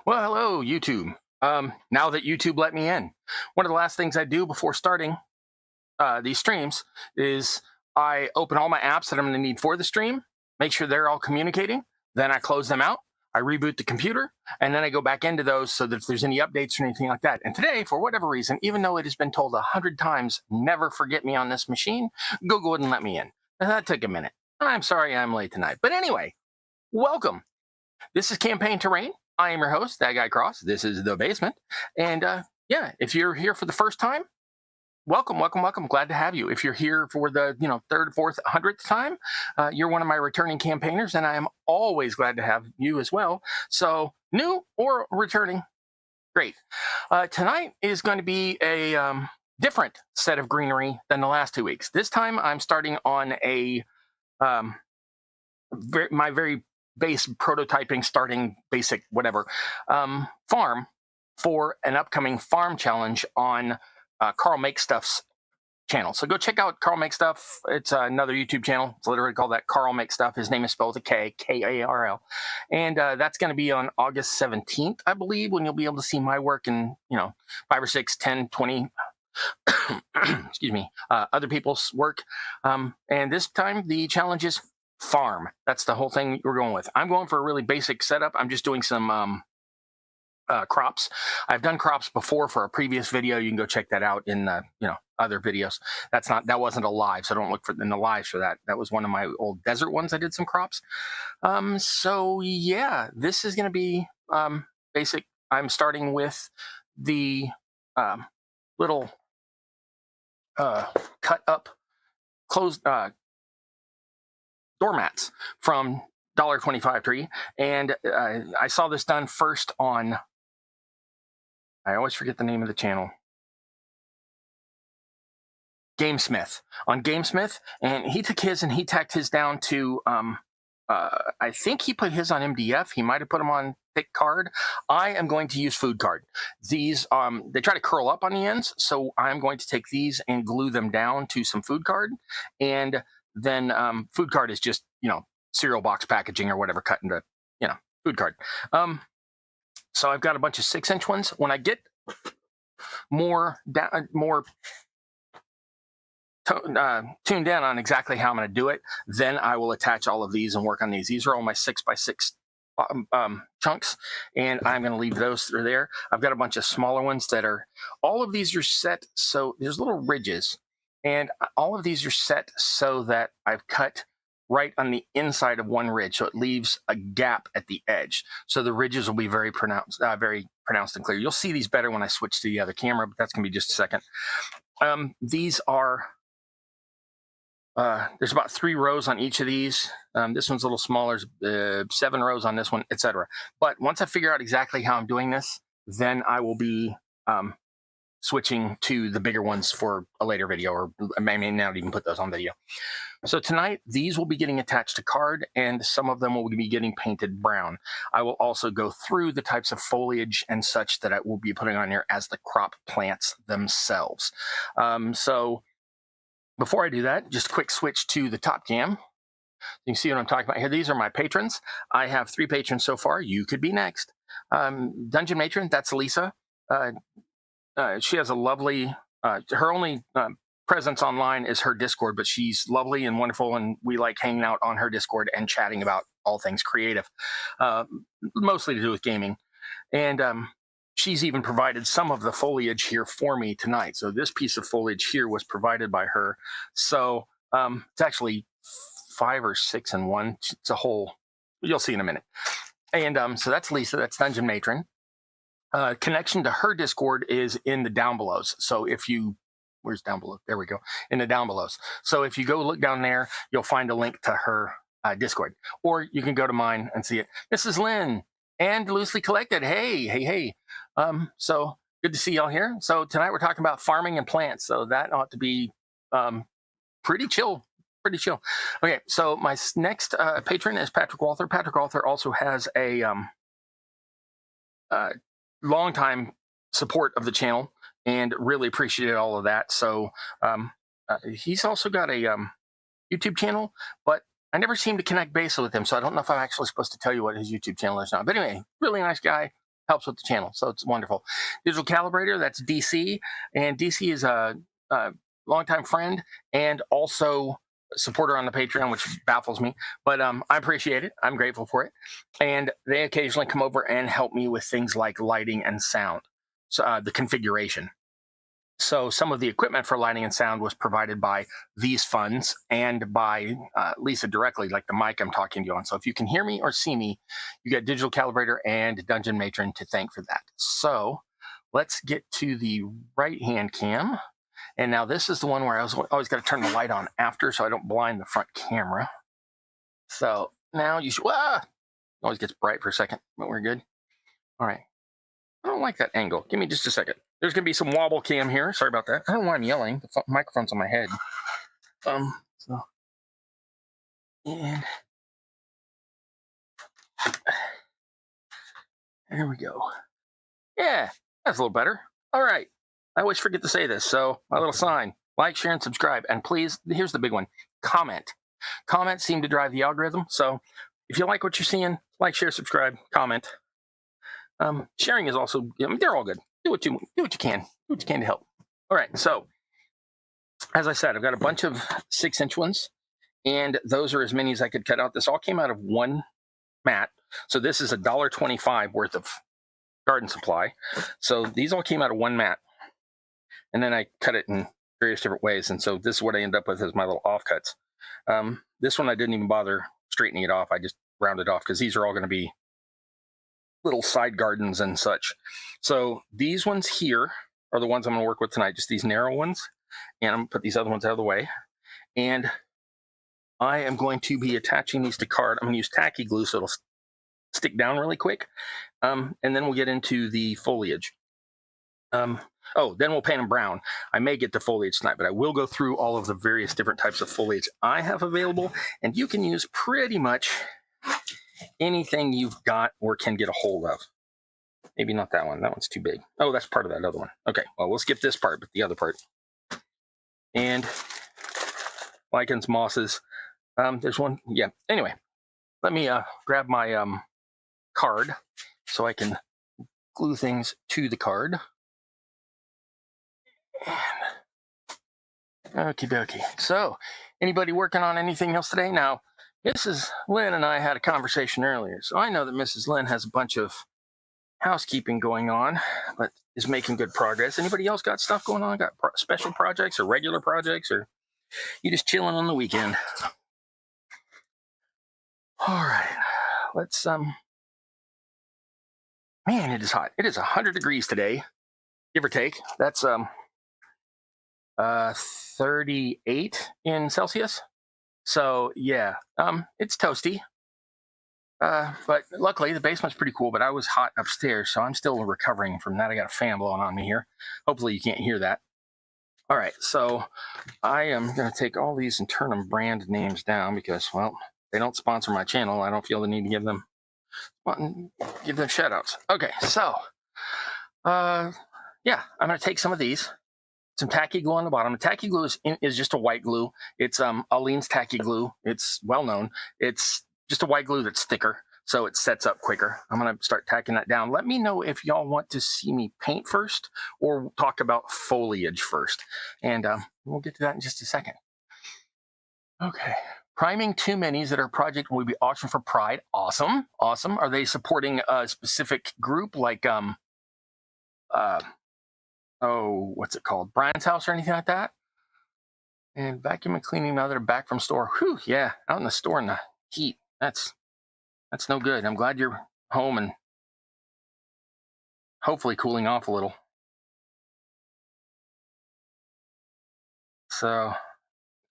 Well, hello, YouTube. Now that YouTube let me in, one of the last things I do before starting these streams is I open all my apps that I'm going to need for the stream, make sure they're all communicating, then I close them out, I reboot the computer, and then I go back into those so that if there's any updates or anything like that. And today, for whatever reason, even though it has been told 100 times, never forget me on this machine, Google wouldn't let me in. And that took a minute. I'm sorry I'm late tonight. But anyway, welcome. This is Campaign Terrain. I am your host, That Guy Cross. This is The Basement. And yeah, if you're here for the first time, welcome, welcome, welcome. Glad to have you. If you're here for the third, fourth, 100th time, you're one of my returning campaigners, and I am always glad to have you as well. So new or returning, great. Tonight is going to be a different set of greenery than the last 2 weeks. This time I'm starting on a my very base prototyping, starting basic whatever farm for an upcoming farm challenge on Carl Make Stuff's channel. So go check out Carl Make Stuff. It's another YouTube channel. It's literally called that, Carl Make Stuff. His name is spelled with a K, K-A-R-L. And that's going to be on August 17th, I believe, when you'll be able to see my work and, 5 or 6, 10, 20, excuse me, other people's work. And this time the challenge is farm. That's the whole thing we're going with. I'm going for a really basic setup. I'm just doing some crops. I've done crops before for a previous video. You can go check that out in other videos. That wasn't a live, so don't look in the lives for that. That was one of my old desert ones. I did some crops. So yeah, this is going to be basic. I'm starting with the little cut up closed doormats from $1.25 Tree, and I saw this done first on, I always forget the name of the channel, Gamesmith, on Gamesmith, and he took his and he tacked his down to I think he put his on MDF. He might have put them on thick card. I am going to use food card. These they try to curl up on the ends, so I'm going to take these and glue them down to some food card. And then food card is just, cereal box packaging or whatever cut into, food card. So I've got a bunch of 6-inch ones. When I get more tuned down on exactly how I'm going to do it, then I will attach all of these and work on these. These are all my 6x6 chunks, and I'm going to leave those through there. I've got a bunch of smaller ones that are, all of these are set so there's little ridges. And all of these are set so that I've cut right on the inside of one ridge, so it leaves a gap at the edge. So the ridges will be very pronounced and clear. You'll see these better when I switch to the other camera, but that's going to be just a second. These are, there's about 3 rows on each of these. This one's a little smaller, 7 rows on this one, etc. But once I figure out exactly how I'm doing this, then I will be switching to the bigger ones for a later video, or I may not even put those on video. So tonight, these will be getting attached to card, and some of them will be getting painted brown. I will also go through the types of foliage and such that I will be putting on here as the crop plants themselves. So before I do that, just a quick switch to the top cam. You can see what I'm talking about here. These are my patrons. I have 3 patrons so far. You could be next. Dungeon Matron, that's Lisa. She has a lovely, her only presence online is her Discord, but she's lovely and wonderful, and we like hanging out on her Discord and chatting about all things creative, mostly to do with gaming. And she's even provided some of the foliage here for me tonight. So this piece of foliage here was provided by her. So it's actually 5 or 6 in one. It's a whole, you'll see in a minute. And so that's Lisa, that's Dungeon Matron. Connection to her Discord is in the down belows. So if you, where's down below? There we go. In the down belows. So if you go look down there, you'll find a link to her Discord, or you can go to mine and see it. This is Lynn and Loosely Collected. Hey. So good to see y'all here. So tonight we're talking about farming and plants. So that ought to be pretty chill. Okay. So my next patron is Patrick Walther. Patrick Walther also has a long-time support of the channel and really appreciated all of that. So he's also got a YouTube channel, but I never seem to connect base with him, so I don't know if I'm actually supposed to tell you what his YouTube channel is now. But anyway, really nice guy. helps with the channel, so it's wonderful. Digital Calibrator, that's DC, and DC is a longtime friend and also supporter on the Patreon, which baffles me, but I appreciate it. I'm grateful for it. And they occasionally come over and help me with things like lighting and sound, so the configuration. So some of the equipment for lighting and sound was provided by these funds and by Lisa directly, like the mic I'm talking to you on. So if you can hear me or see me, you got Digital Calibrator and Dungeon Matron to thank for that. So let's get to the right-hand cam. And now this is the one where I always got to turn the light on after so I don't blind the front camera. So now you should, always gets bright for a second, but we're good. All right. I don't like that angle. Give me just a second. There's going to be some wobble cam here. Sorry about that. I don't know why I'm yelling. The microphone's on my head. And there we go. Yeah, that's a little better. All right. I always forget to say this. So my little sign, like, share, and subscribe. And please, here's the big one, comment. Comments seem to drive the algorithm. So if you like what you're seeing, like, share, subscribe, comment. Sharing is also, I mean, they're all good. Do what you can. Do what you can to help. All right. So as I said, I've got a bunch of 6-inch ones, and those are as many as I could cut out. This all came out of one mat. So this is $1.25 worth of garden supply. So these all came out of one mat, and then I cut it in various different ways. And so this is what I end up with as my little offcuts. This one I didn't even bother straightening it off. I just rounded off because these are all going to be little side gardens and such. So these ones here are the ones I'm going to work with tonight, just these narrow ones. And I'm going to put these other ones out of the way. And I am going to be attaching these to card. I'm going to use tacky glue so it'll stick down really quick. And then we'll get into the foliage. Then we'll paint them brown. I may get the foliage tonight, but I will go through all of the various different types of foliage I have available. And you can use pretty much anything you've got or can get a hold of. Maybe not that one. That one's too big. Oh, that's part of that other one. Okay, well, we'll skip this part, but the other part. And lichens, mosses. There's one. Yeah. Anyway, let me grab my card so I can glue things to the card. Okie dokie. So, anybody working on anything else today? Now, Mrs. Lynn and I had a conversation earlier, so I know that Mrs. Lynn has a bunch of housekeeping going on, but is making good progress. Anybody else got stuff going on? Got special projects or regular projects, or you just chilling on the weekend? All right, let's man, it is hot. It is 100 degrees today, give or take. That's 38 in Celsius. So yeah, it's toasty. But luckily the basement's pretty cool, but I was hot upstairs, so I'm still recovering from that. I got a fan blowing on me here. Hopefully you can't hear that. All right, so I am going to take all these and turn them brand names down because, well, they don't sponsor my channel. I don't feel the need to give them shout outs. Okay, so yeah, I'm going to take some of these. Some tacky glue on the bottom. The tacky glue is just a white glue. It's Aleene's tacky glue. It's well known. It's just a white glue that's thicker, so it sets up quicker. I'm going to start tacking that down. Let me know if y'all want to see me paint first or talk about foliage first. And we'll get to that in just a second. Okay. Priming 2 minis that our project will be auctioned for Pride. Awesome. Awesome. Are they supporting a specific group like what's it called? Brian's House or anything like that? And vacuum and cleaning now they're back from store. Whew, yeah, out in the store in the heat. That's no good. I'm glad you're home and hopefully cooling off a little. So,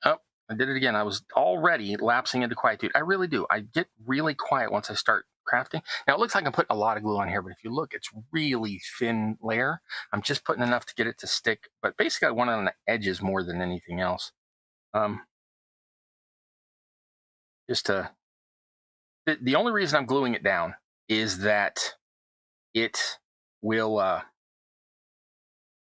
oh, I did it again. I was already lapsing into quietude. I really do. I get really quiet once I start crafting. Now it looks like I'm putting a lot of glue on here, but if you look, it's really thin layer. I'm just putting enough to get it to stick, but basically I want it on the edges more than anything else. The only reason I'm gluing it down is that it will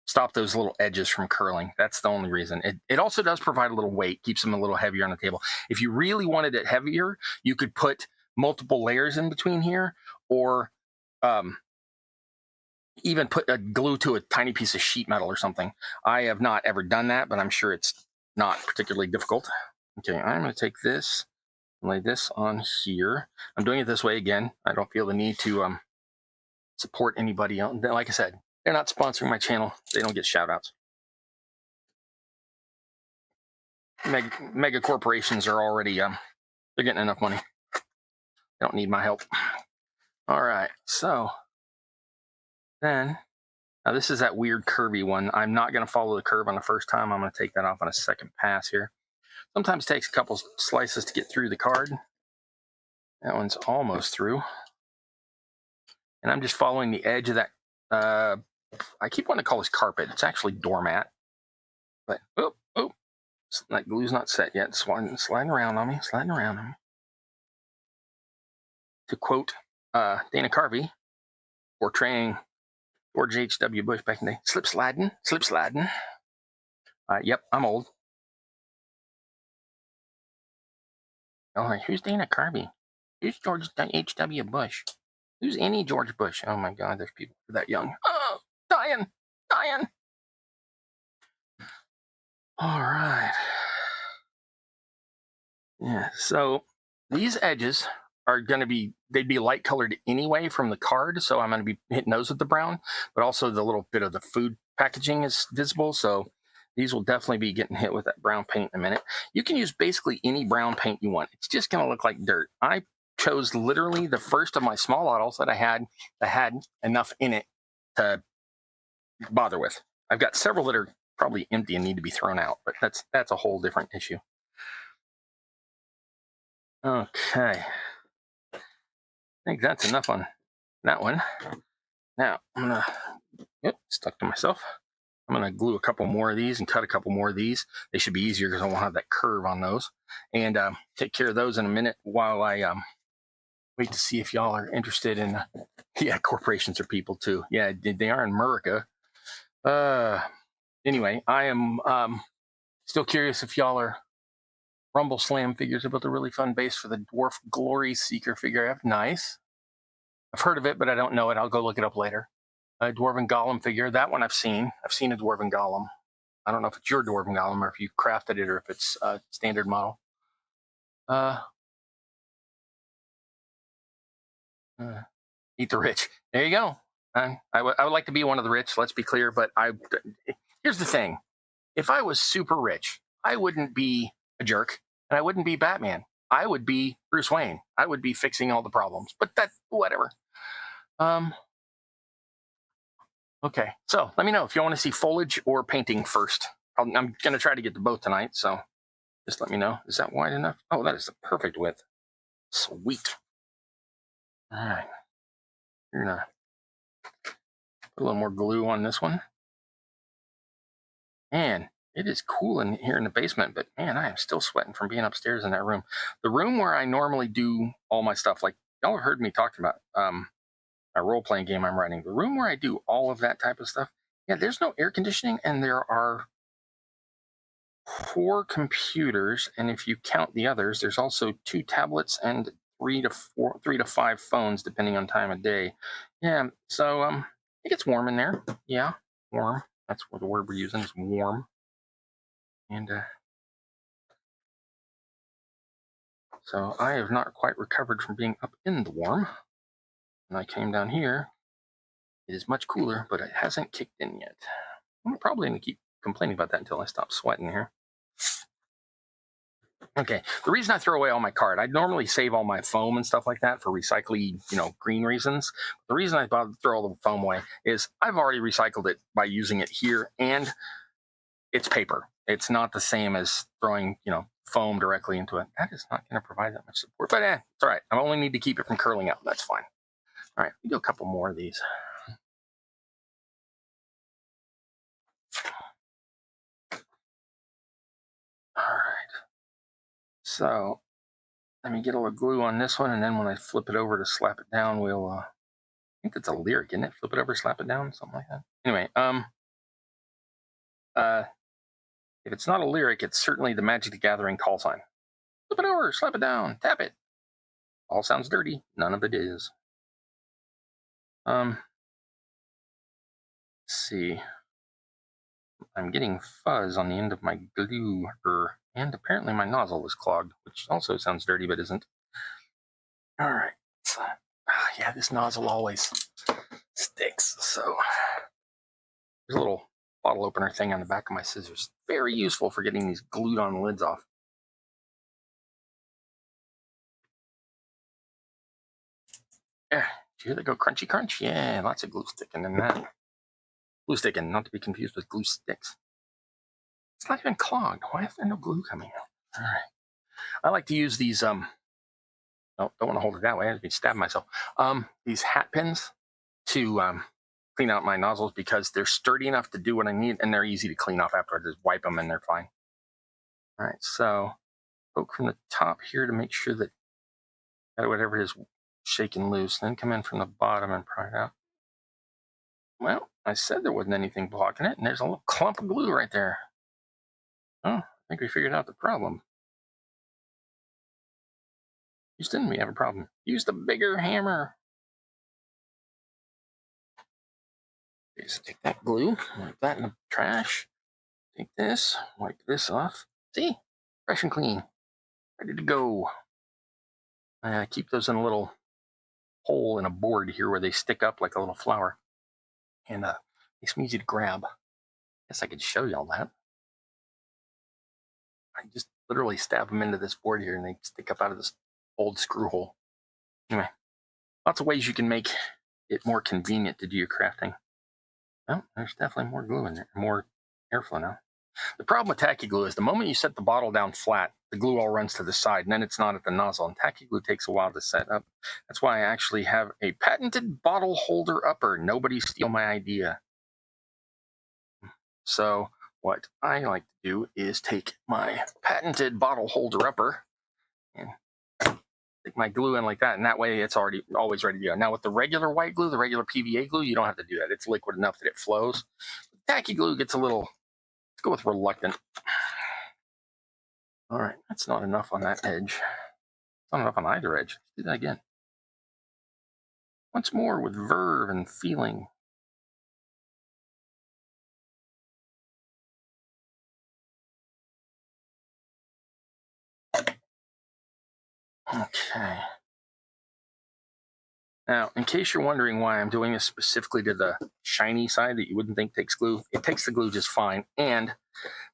stop those little edges from curling. That's the only reason. It also does provide a little weight, keeps them a little heavier on the table. If you really wanted it heavier, you could put multiple layers in between here, or even put a glue to a tiny piece of sheet metal or something. I have not ever done that, but I'm sure it's not particularly difficult. Okay, I'm going to take this and lay this on here. I'm doing it this way again. I don't feel the need to support anybody else. Like I said, they're not sponsoring my channel. They don't get shout outs. Mega corporations are already, they're getting enough money. They don't need my help. All right, so then, now this is that weird curvy one. I'm not going to follow the curve on the first time. I'm going to take that off on a second pass here. Sometimes it takes a couple slices to get through the card. That one's almost through. And I'm just following the edge of that, I keep wanting to call this carpet. It's actually doormat. But, oh, that glue's not set yet. Sliding around on me, To quote Dana Carvey, portraying George H.W. Bush back in the day, slip sliding. Yep, I'm old. Oh, who's Dana Carvey? Who's George H.W. Bush? Who's any George Bush? Oh my God, there's people that young. Oh, dying. All right. Yeah, so these edges are going to be, they'd be light colored anyway from the card. So I'm going to be hitting those with the brown, but also the little bit of the food packaging is visible. So these will definitely be getting hit with that brown paint in a minute. You can use basically any brown paint you want. It's just going to look like dirt. I chose literally the first of my small bottles that I had that had enough in it to bother with. I've got several that are probably empty and need to be thrown out, but that's a whole different issue. Okay, I think that's enough on that one. Now I'm gonna, stuck to myself. I'm gonna glue a couple more of these and cut a couple more of these. They should be easier because I won't have that curve on those. And take care of those in a minute while I wait to see if y'all are interested in. Yeah, corporations are people too. Yeah, they are in America. Anyway, I am still curious if y'all are Rumble Slam figures. I built a really fun base for the Dwarf Glory Seeker figure I have. Nice. I've heard of it, but I don't know it. I'll go look it up later. A Dwarven Golem figure. That one I've seen. I've seen a Dwarven Golem. I don't know if it's your Dwarven Golem or if you crafted it or if it's a standard model. Eat the rich. There you go. I would like to be one of the rich, let's be clear, but here's the thing. If I was super rich, I wouldn't be a jerk and I wouldn't be Batman. I would be Bruce Wayne. I would be fixing all the problems, but whatever. Okay, so let me know if you want to see foliage or painting first. I'm going to try to get to both tonight, so just let me know. Is that wide enough? Oh, that is the perfect width. Sweet. All right. You're going to put a little more glue on this one. Man, it is cool in here in the basement, but man, I am still sweating from being upstairs in that room. The room where I normally do all my stuff, like y'all have heard me talk about a role-playing game I'm writing. The room where I do all of that type of stuff, yeah, there's no air conditioning, and there are 4 computers, and if you count the others, there's also 2 tablets and 3 to 5 phones, depending on time of day. Yeah, so it gets warm in there. Yeah, warm. That's what the word we're using is warm. And so I have not quite recovered from being up in the warm. When I came down here, it is much cooler, but it hasn't kicked in yet. I'm probably going to keep complaining about that until I stop sweating here. Okay, the reason I throw away all my card, I normally save all my foam and stuff like that for recycling, green reasons. The reason I bother to throw all the foam away is I've already recycled it by using it here, and it's paper. It's not the same as throwing, foam directly into it. That is not going to provide that much support, but it's all right. I only need to keep it from curling up. That's fine. All right, we do a couple more of these. All right. So let me get a little glue on this one, and then when I flip it over to slap it down, we'll, I think that's a lyric, isn't it? Flip it over, slap it down, something like that. Anyway, if it's not a lyric, it's certainly the Magic the Gathering call sign. Flip it over, slap it down, tap it. All sounds dirty. None of it is. see. I'm getting fuzz on the end of my glue, and apparently my nozzle is clogged, which also sounds dirty, but isn't. All right. So, yeah, this nozzle always sticks. So there's a little bottle opener thing on the back of my scissors. Very useful for getting these glued on lids off. Yeah, did you hear that go crunchy crunch? Yeah, lots of glue sticking in that. Glue sticking, not to be confused with glue sticks. It's not even clogged. Why is there no glue coming out? All right. I like to use these, no, don't want to hold it that way. I'd be stabbing myself. These hat pins to clean out my nozzles because they're sturdy enough to do what I need and they're easy to clean off after I just wipe them and they're fine. All right, so poke from the top here to make sure that whatever it is shaking loose, then come in from the bottom and pry it out. Well, I said there wasn't anything blocking it, and there's a little clump of glue right there. Oh, I think we figured out the problem. Houston, we have a problem. Use the bigger hammer. Okay, so take that glue, wipe that in the trash. Take this, wipe this off. See? Fresh and clean. Ready to go. Keep those in a little hole in a board here where they stick up like a little flower. And makes them easy to grab. Guess I could show y'all that. I just literally stab them into this board here and they stick up out of this old screw hole. Anyway, lots of ways you can make it more convenient to do your crafting. Well, there's definitely more glue in there, more airflow now. The problem with tacky glue is the moment you set the bottle down flat, the glue all runs to the side, and then it's not at the nozzle, and tacky glue takes a while to set up. That's why I actually have a patented bottle holder upper. Nobody steal my idea. So what I like to do is take my patented bottle holder upper and stick my glue in like that, and that way it's always ready to go. Now with the regular white glue, the regular PVA glue, you don't have to do that. It's liquid enough that it flows. Tacky glue gets a little, let's go with reluctant. All right, that's not enough on that edge. Not enough on either edge. Let's do that again. Once more with verve and feeling. Okay. Now, in case you're wondering why I'm doing this specifically to the shiny side that you wouldn't think takes glue, it takes the glue just fine, and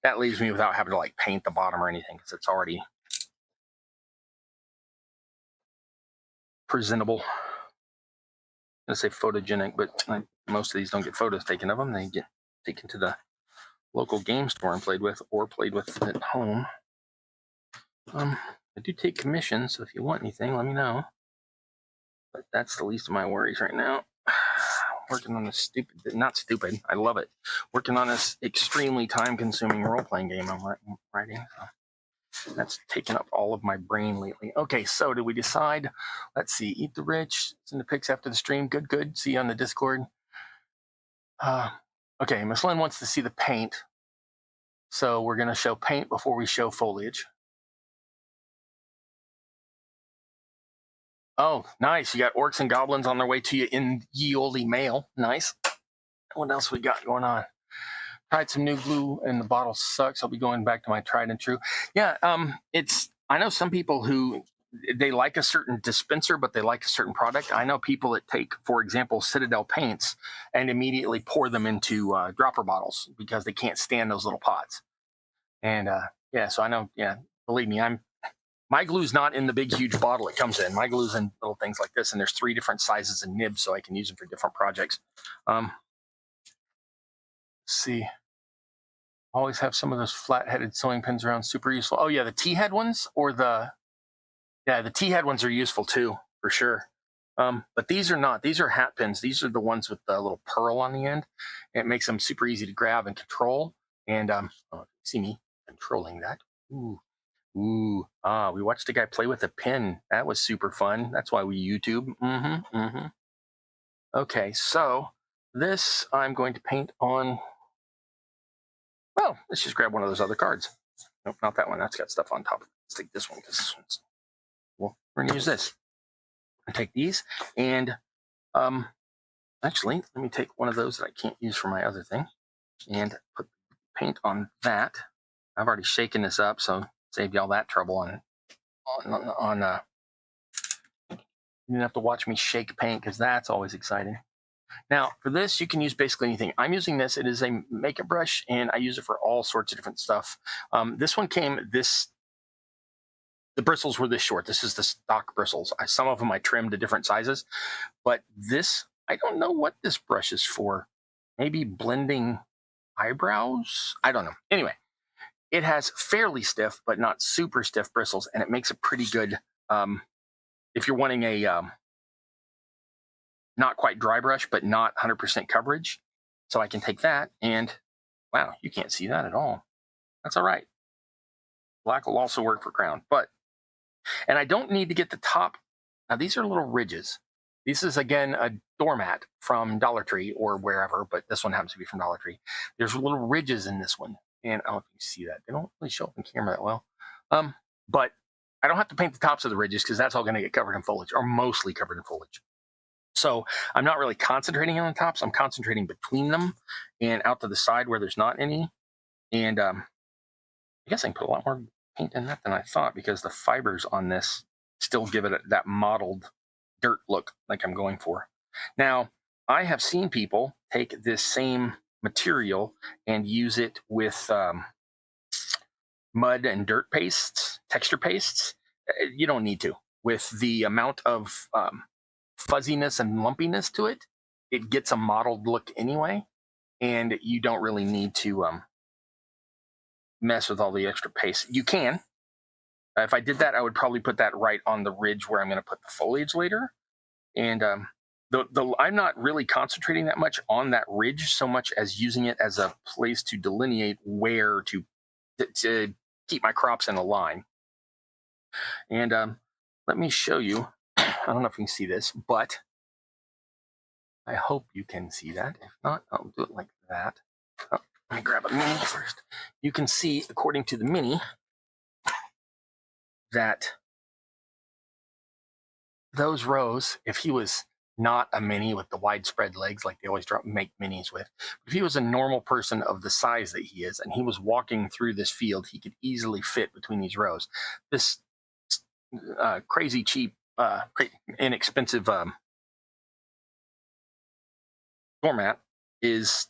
that leaves me without having to like paint the bottom or anything because it's already presentable. I'm gonna say photogenic, but most of these don't get photos taken of them. They get taken to the local game store and played with at home. I do take commissions, so if you want anything, let me know. But that's the least of my worries right now. Working on this not stupid, I love it. Working on this extremely time-consuming role-playing game I'm writing. So that's taken up all of my brain lately. Okay, so did we decide? Let's see. Eat the rich. Send the pics after the stream. Good. See you on the Discord. Okay, Miss Lynn wants to see the paint. So we're going to show paint before we show foliage. Oh, nice. You got orcs and goblins on their way to you in ye olde mail. Nice. What else we got going on? Tried some new glue and the bottle sucks. I'll be going back to my tried and true. Yeah, I know some people who they like a certain dispenser, but they like a certain product. I know people that take, for example, Citadel paints and immediately pour them into dropper bottles because they can't stand those little pots. And yeah, so I know, yeah, believe me, my glue's not in the big, huge bottle it comes in. My glue's in little things like this, and there's 3 different sizes and nibs, so I can use them for different projects. Let's see. Always have some of those flat-headed sewing pins around, super useful. Oh, yeah, the T-head ones or the T-head ones are useful, too, for sure. But these are not. These are hat pins. These are the ones with the little pearl on the end. It makes them super easy to grab and control. And see me controlling that. Ooh. We watched a guy play with a pin. That was super fun. That's why we YouTube. Okay, so this I'm going to paint on. Well, let's just grab one of those other cards. Nope, not that one. That's got stuff on top. Let's take this one because well, we're gonna use this. And take these and Actually, let me take one of those that I can't use for my other thing and put paint on that. I've already shaken this up, so saved y'all that trouble you didn't have to watch me shake paint because that's always exciting. Now, for this, you can use basically anything. I'm using this. It is a makeup brush, and I use it for all sorts of different stuff. This one the bristles were this short. This is the stock bristles. Some of them I trimmed to different sizes, but this, I don't know what this brush is for. Maybe blending eyebrows? I don't know. Anyway, it has fairly stiff, but not super stiff bristles, and it makes a pretty good, if you're wanting a not quite dry brush, but not 100% coverage. So I can take that and, wow, you can't see that at all. That's all right. Black will also work for crown, and I don't need to get the top. Now these are little ridges. This is, again, a doormat from Dollar Tree or wherever, but this one happens to be from Dollar Tree. There's little ridges in this one, and I don't know if you see that. They don't really show up in camera that well. But I don't have to paint the tops of the ridges because that's all going to get covered in foliage, or mostly covered in foliage. So I'm not really concentrating on the tops. I'm concentrating between them and out to the side where there's not any. And I guess I can put a lot more paint in that than I thought, because the fibers on this still give it that mottled dirt look like I'm going for. Now, I have seen people take this same material and use it with mud and dirt pastes, texture pastes. You don't need to. With the amount of fuzziness and lumpiness to it, it gets a mottled look anyway, and you don't really need to mess with all the extra paste. You can. If I did that, I would probably put that right on the ridge where I'm going to put the foliage later. And I'm not really concentrating that much on that ridge so much as using it as a place to delineate where to keep my crops in a line. And let me show you. I don't know if you can see this, but I hope you can see that. If not, I'll do it like that. Oh, let me grab a mini first. You can see, according to the mini, that those rows, if he was not a mini with the widespread legs like they always make minis with, if he was a normal person of the size that he is and he was walking through this field, he could easily fit between these rows. This crazy cheap, inexpensive doormat is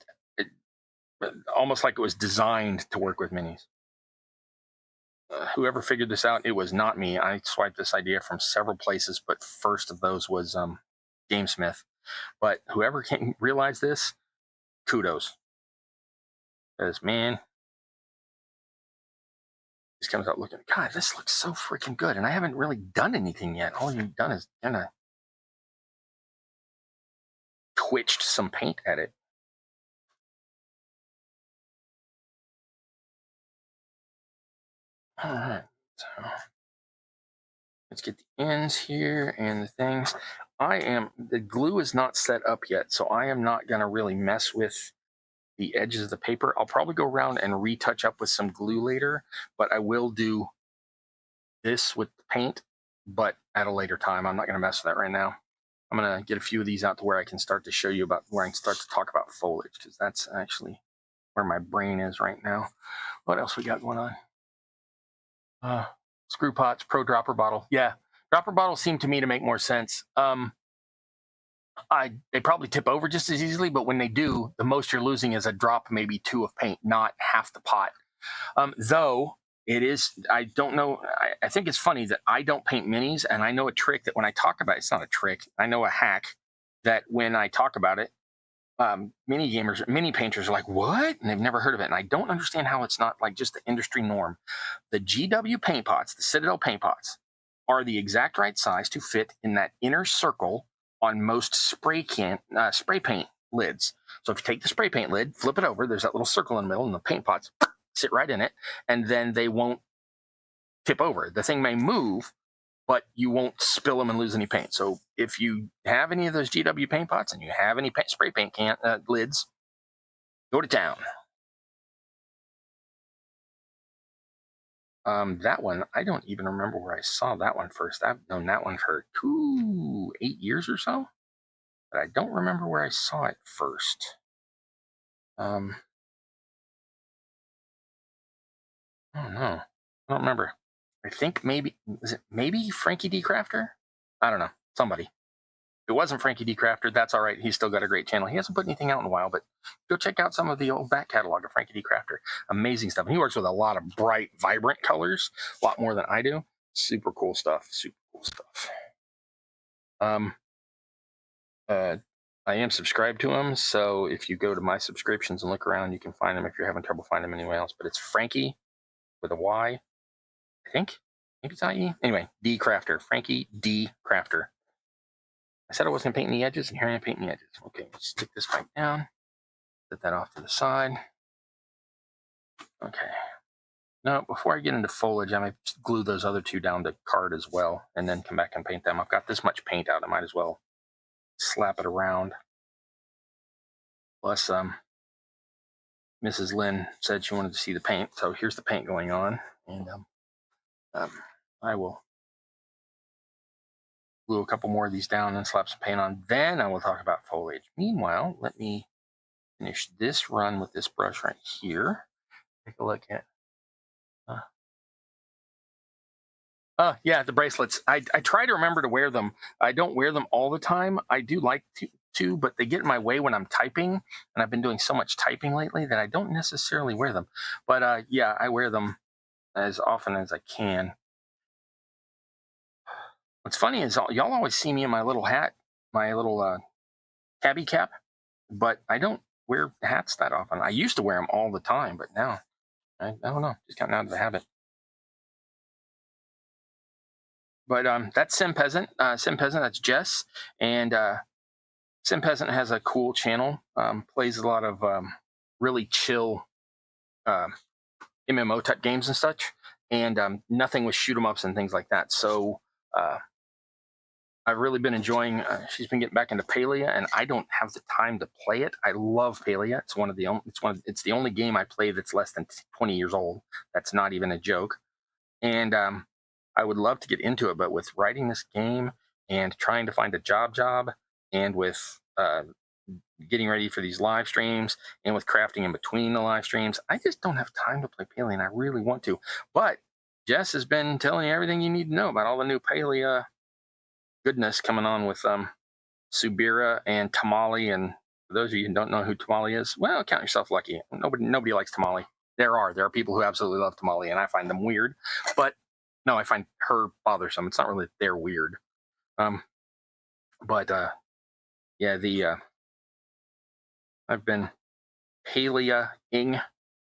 almost like it was designed to work with minis. Whoever figured this out, it was not me. I swiped this idea from several places, but first of those was Gamesmith. But whoever can realize this, kudos. Because, man, this comes out looking, God, this looks so freaking good. And I haven't really done anything yet. All you've done is kind of twitched some paint at it. All right, so let's get the ends here and the things. The glue is not set up yet, so I am not going to really mess with the edges of the paper. I'll probably go around and retouch up with some glue later, but I will do this with the paint, but at a later time. I'm not going to mess with that right now. I'm going to get a few of these out to where I can start to show you about where I can start to talk about foliage, because that's actually where my brain is right now. What else we got going on? Screw pots, pro dropper bottle. Yeah, dropper bottles seem to me to make more sense. They probably tip over just as easily, but when they do, the most you're losing is a drop, maybe two of paint, not half the pot. Though it is, I don't know. I think it's funny that I don't paint minis, and I know a trick that when I talk about it, it's not a trick. I know a hack that when I talk about it, mini painters are like, what? And they've never heard of it. And I don't understand how it's not like just the industry norm. The GW paint pots, the Citadel paint pots, are the exact right size to fit in that inner circle on most spray paint lids. So if you take the spray paint lid, flip it over, there's that little circle in the middle, and the paint pots sit right in it, and then they won't tip over. The thing may move, but you won't spill them and lose any paint. So if you have any of those GW paint pots and you have any spray paint lids, go to town. That one, I don't even remember where I saw that one first. I've known that one for 8 years or so. but I don't remember where I saw it first. I don't know. I don't remember. I think maybe, was it maybe Frankie D. Crafter? I don't know. Somebody. If it wasn't Frankie D. Crafter, that's all right. He's still got a great channel. He hasn't put anything out in a while, but go check out some of the old back catalog of Frankie D. Crafter. Amazing stuff. And he works with a lot of bright, vibrant colors, a lot more than I do. Super cool stuff. Super cool stuff. I am subscribed to him, so if you go to my subscriptions and look around, you can find him if you're having trouble finding him anywhere else. But it's Frankie with a Y, I think. Maybe it's IE. Anyway, D. Crafter. Frankie D. Crafter. I said I wasn't going to paint any edges, and here I am painting the edges. Okay, let's stick this pipe down. Set that off to the side. Okay. Now, before I get into foliage, I might glue those other two down to card as well, and then come back and paint them. I've got this much paint out, I might as well slap it around. Plus, Mrs. Lynn said she wanted to see the paint, so here's the paint going on, and I will glue a couple more of these down and slap some paint on. Then I will talk about foliage. Meanwhile, let me finish this run with this brush right here. Take a look at. Yeah, the bracelets. I try to remember to wear them. I don't wear them all the time. I do like to, but they get in my way when I'm typing, and I've been doing so much typing lately that I don't necessarily wear them. But yeah, I wear them as often as I can. What's funny is y'all always see me in my little hat, my little tabby cap, but I don't wear hats that often. I used to wear them all the time, but now I don't know. Just gotten out of the habit. But that's Sim Peasant. Sim Peasant, that's Jess. And Sim Peasant has a cool channel. Plays a lot of really chill MMO type games and such. And nothing with shoot 'em ups and things like that. So I've really been enjoying. She's been getting back into Palia, and I don't have the time to play it. I love Palia. It's one of the it's the only game I play that's less than 20 years old. That's not even a joke. And I would love to get into it, but with writing this game and trying to find a job, and with getting ready for these live streams, and with crafting in between the live streams, I just don't have time to play Palia, and I really want to. But Jess has been telling you everything you need to know about all the new Palia goodness coming on with Subira and Tamale. And for those of you who don't know who Tamale is, well, count yourself lucky. Nobody likes Tamale. There are people who absolutely love Tamale, and I find them weird. But no, I find her bothersome. It's not really they're weird. Yeah, I've been Palia-ing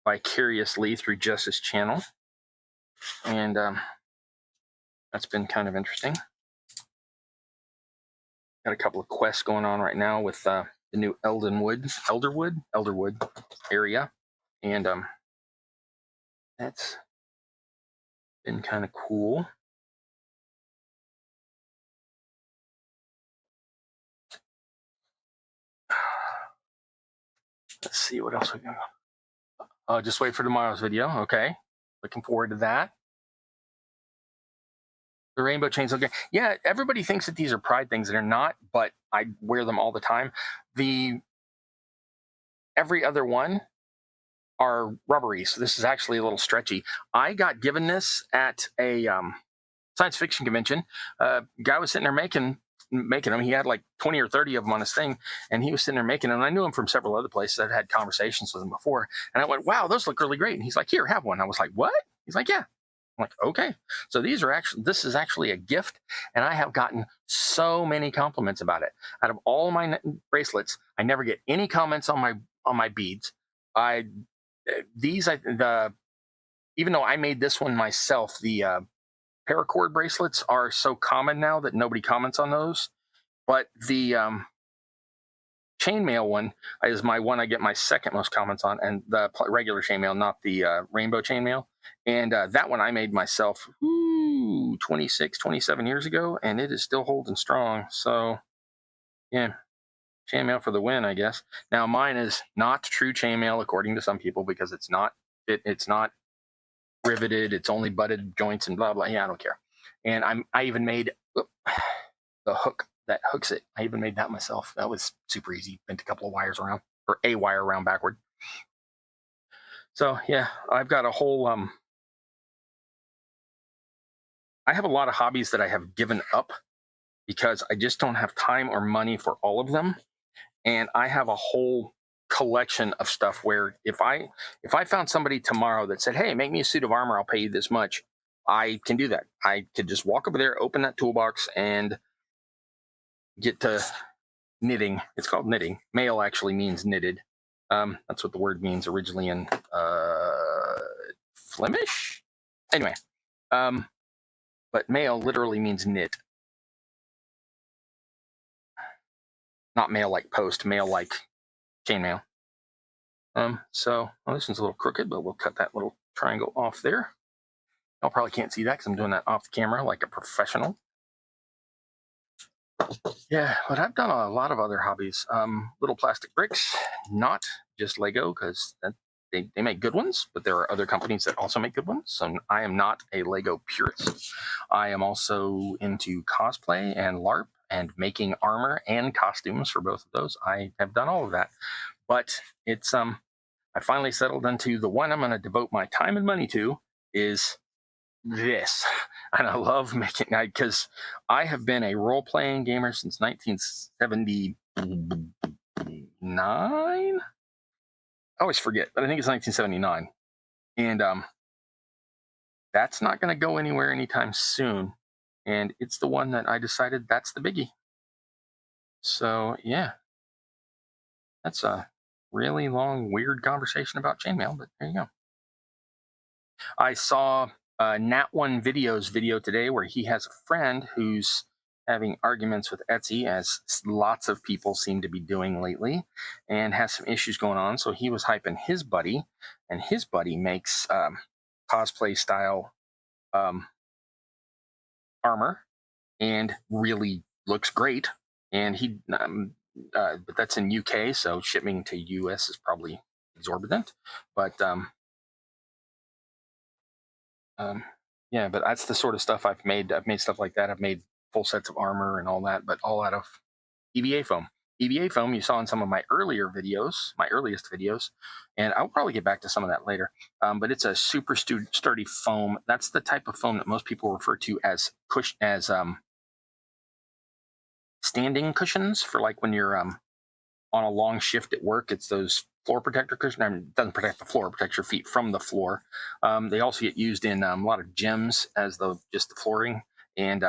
vicariously through Jess's channel, and that's been kind of interesting. Got a couple of quests going on right now with the new Elderwood area, and that's been kind of cool. Let's see what else we got. Just wait for tomorrow's video. Okay, looking forward to that. The rainbow chains. Okay, yeah. Everybody thinks that these are pride things, and they're not. But I wear them all the time. Every other one are rubbery, so this is actually a little stretchy. I got given this at a science fiction convention. Guy was sitting there making them. He had like 20 or 30 of them on his thing, and he was sitting there making them. And I knew him from several other places. I'd had conversations with him before, and I went, "Wow, those look really great." And he's like, "Here, have one." I was like, "What?" He's like, "Yeah." I'm like, "Okay." So this is actually a gift, and I have gotten so many compliments about it. Out of all my bracelets, I never get any comments on my beads. Even though I made this one myself, the paracord bracelets are so common now that nobody comments on those. But the chainmail one is my one I get my second most comments on, and the regular chainmail, not the rainbow chainmail. And that one I made myself 26, 27 years ago, and it is still holding strong. So yeah, chainmail for the win, I guess. Now mine is not true chainmail according to some people, because it's not riveted. It's only butted joints and blah blah. Yeah, I don't care. And I even made the hook, that hooks it. I even made that myself. That was super easy. Bent a couple of wires around, or a wire around backward. So yeah, I've got a whole I have a lot of hobbies that I have given up because I just don't have time or money for all of them. And I have a whole collection of stuff where if I found somebody tomorrow that said, "Hey, make me a suit of armor, I'll pay you this much," I can do that. I could just walk over there, open that toolbox, and get to knitting. It's called knitting. Mail actually means knitted. That's what the word means originally in Flemish. Anyway, but mail literally means knit. Not mail like post, mail like chainmail. So well, this one's a little crooked, but we'll cut that little triangle off there. Y'all probably can't see that because I'm doing that off the camera like a professional. Yeah, but I've done a lot of other hobbies. Little plastic bricks, not just Lego, because they make good ones, but there are other companies that also make good ones. So I am not a Lego purist. I am also into cosplay and LARP and making armor and costumes for both of those. I have done all of that, but it's I finally settled into the one I'm going to devote my time and money to is this. And I love making, because I have been a role-playing gamer since 1979. I always forget, but I think it's 1979. And that's not going to go anywhere anytime soon. And it's the one that I decided that's the biggie. So yeah, that's a really long, weird conversation about chainmail, but there you go. I saw Nat1 Video's video today where he has a friend who's having arguments with Etsy, as lots of people seem to be doing lately, and has some issues going on. So he was hyping his buddy, and his buddy makes cosplay style armor and really looks great. And he, but that's in UK, so shipping to US is probably exorbitant. But yeah, but that's the sort of stuff I've made. I've made stuff like that. I've made full sets of armor and all that, but all out of EVA foam. EVA foam you saw in some of my earlier videos, my earliest videos, and I'll probably get back to some of that later. But it's a super sturdy foam. That's the type of foam that most people refer to as standing cushions for like when you're on a long shift at work. It's those floor protector cushion. I mean, it doesn't protect the floor, it protects your feet from the floor. They also get used in a lot of gyms as just the flooring, and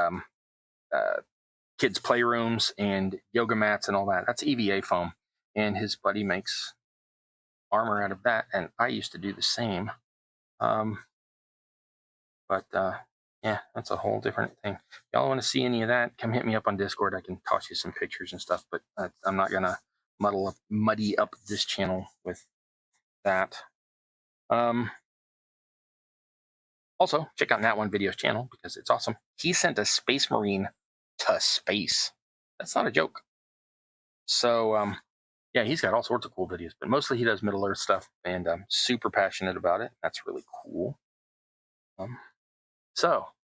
kids' playrooms and yoga mats and all that. That's EVA foam. And his buddy makes armor out of that, and I used to do the same. But yeah, that's a whole different thing. If y'all want to see any of that, come hit me up on Discord. I can toss you some pictures and stuff, but I'm not going to muddy up this channel with that. Also, check out Nat1 Video's channel because it's awesome. He sent a Space Marine to space. That's not a joke. So, yeah, he's got all sorts of cool videos, but mostly he does Middle Earth stuff, and I'm super passionate about it. That's really cool.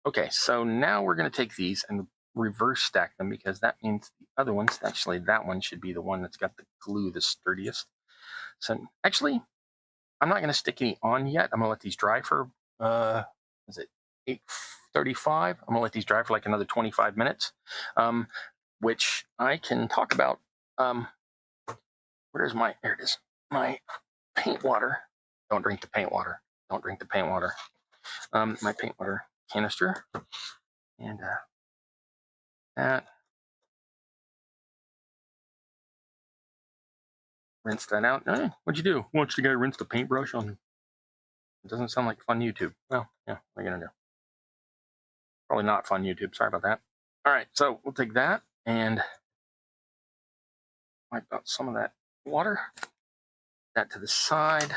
Okay, so now we're going to take these and reverse stack them, because that means the other ones, actually that one should be the one that's got the glue the sturdiest. So actually, I'm not going to stick any on yet. I'm going to let these dry for, is it 8:35? I'm going to let these dry for like another 25 minutes, which I can talk about. There it is, my paint water. Don't drink the paint water. Don't drink the paint water. My paint water canister, and that. Rinse that out. What'd you do? Watch the guy rinse the paintbrush on. It doesn't sound like fun YouTube. Well, yeah, what are you gonna do? Probably not fun YouTube. Sorry about that. All right, so we'll take that and wipe out some of that water. That to the side.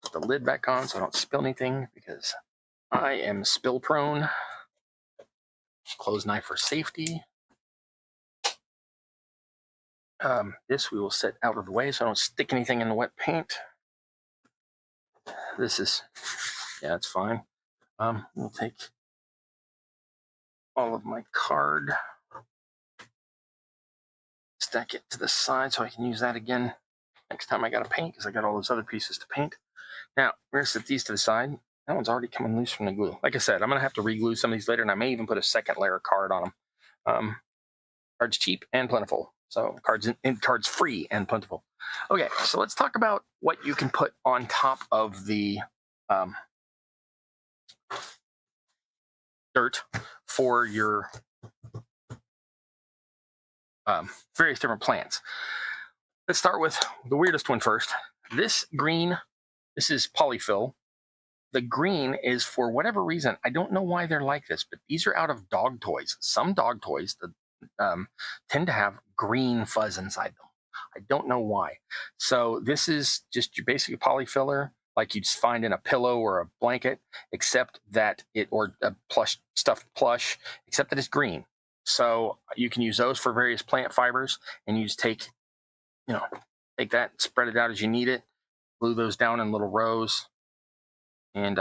Put the lid back on so I don't spill anything, because I am spill prone. Close knife for safety. This we will set out of the way so I don't stick anything in the wet paint. This is, yeah, it's fine. We'll take all of my card stack it to the side so I can use that again next time I got to paint, because I got all those other pieces to paint. Now, we're going to set these to the side. That one's already coming loose from the glue. Like I said, I'm going to have to re-glue some of these later, and I may even put a second layer of card on them. Cards cheap and plentiful. So cards free and plentiful. Okay, so let's talk about what you can put on top of the dirt for your various different plants. Let's start with the weirdest one first. This green, this is polyfill. The green is, for whatever reason, I don't know why they're like this, but these are out of dog toys. Some dog toys tend to have green fuzz inside them. I don't know why. So this is just your basic polyfiller, like you'd find in a pillow or a blanket, except that or a stuffed plush, except that it's green. So you can use those for various plant fibers, and you just take that, spread it out as you need it, glue those down in little rows, and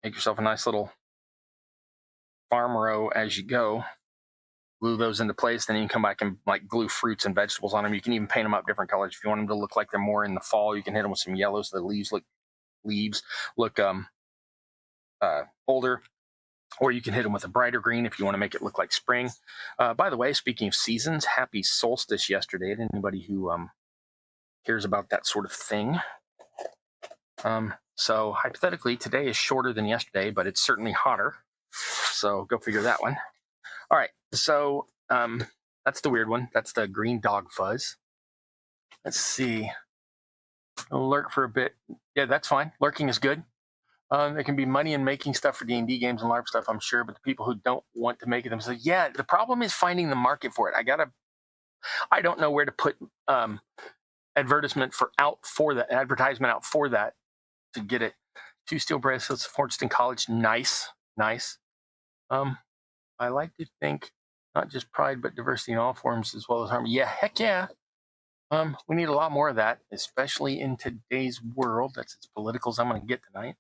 make yourself a nice little farm row as you go. Glue those into place, then you can come back and like glue fruits and vegetables on them. You can even paint them up different colors if you want them to look like they're more in the fall. You can hit them with some yellow so the leaves look older, or you can hit them with a brighter green if you want to make it look like spring. By the way, speaking of seasons, happy solstice yesterday to anybody who cares about that sort of thing. So hypothetically, today is shorter than yesterday, but it's certainly hotter. So go figure that one. All right, so that's the weird one. That's the green dog fuzz. Let's see. I'll lurk for a bit. Yeah, that's fine. Lurking is good. There can be money in making stuff for D&D games and LARP stuff, I'm sure, but the people who don't want to make it themselves, yeah, the problem is finding the market for it. I don't know where to put advertisement out for that to get it. 2 steel bracelets, Forgeston College, nice. I like to think not just pride, but diversity in all forms as well as harmony. Yeah, heck yeah. We need a lot more of that, especially in today's world. That's as political as I'm going to get tonight.